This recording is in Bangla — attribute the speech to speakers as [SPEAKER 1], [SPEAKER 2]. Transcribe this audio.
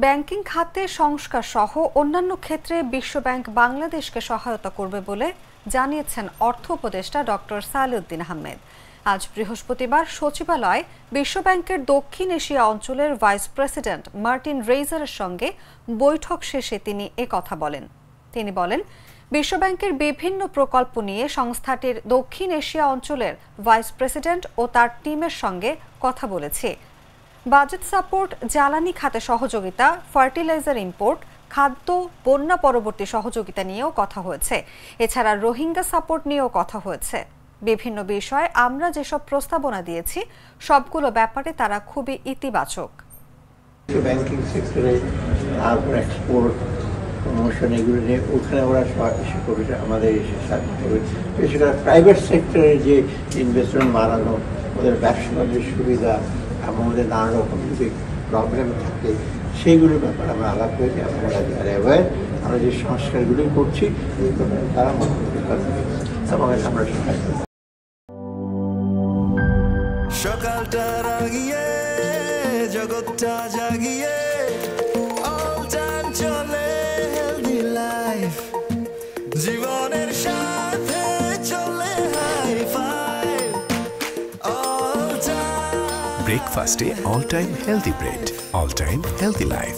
[SPEAKER 1] ব্যাংকিং খাতে সংস্কার সহ অন্যান্য ক্ষেত্রে বিশ্বব্যাংক বাংলাদেশকে সহায়তা করবে বলে জানিয়েছেন অর্থ উপদেষ্টা ডক্টর সালেউদ্দিন আহমেদ। আজ বৃহস্পতিবার সচিবালয়ে বিশ্বব্যাংকের দক্ষিণ এশিয়া অঞ্চলের ভাইস প্রেসিডেন্ট মার্টিন রেইজারের সঙ্গে বৈঠক শেষে তিনি একথা বলেন। তিনি বলেন, বিশ্বব্যাংকের বিভিন্ন প্রকল্প নিয়ে সংস্থাটির দক্ষিণ এশিয়া অঞ্চলের ভাইস প্রেসিডেন্ট ও তার টিমের সঙ্গে কথা বলেছে। বাজেট সাপোর্ট, জ্বালানি খাতে সহযোগিতা, ফার্টিলাইজার ইম্পোর্ট, খাদ্য, বন্যা পরবর্তী সহযোগিতা নিয়েও কথা হয়েছে। এছাড়া রোহিঙ্গা সাপোর্ট নিয়েও কথা হয়েছে। বিভিন্ন বিষয়ে আমরা যেসব প্রস্তাবনা দিয়েছি সবগুলো ব্যাপারে তারা খুবই ইতিবাচক।
[SPEAKER 2] ব্যাংকিং সেক্টরে তারপর এক্সপোর্ট প্রমোশন এগুলো নিয়ে ওখানে ওরা এসে করবে, আমাদের এসে সাহায্য করবে। বিশেষ করে প্রাইভেট সেক্টরে যে ইনভেস্টমেন্ট বাড়ানো, ওদের ব্যবসা বাণিজ্যের সুবিধা এবং ওদের নানা রকম যদি প্রবলেম থাকে সেইগুলোর ব্যাপারে আমরা আলাপ করেছি। আমরা আমরা যে সংস্কারগুলি করছি এই ব্যাপারে তারা মন্তব্য করবে এবং আমরা সহায় করব।
[SPEAKER 3] সকালটা রাগিয়ে জগৎটা জাগিয়ে অল টাইম চলে হেলদি লাইফ, জীবনের সাথে চলে হাই ফাইভ অল টাইম।
[SPEAKER 4] ব্রেকফাস্টে all time healthy bread, all time healthy life.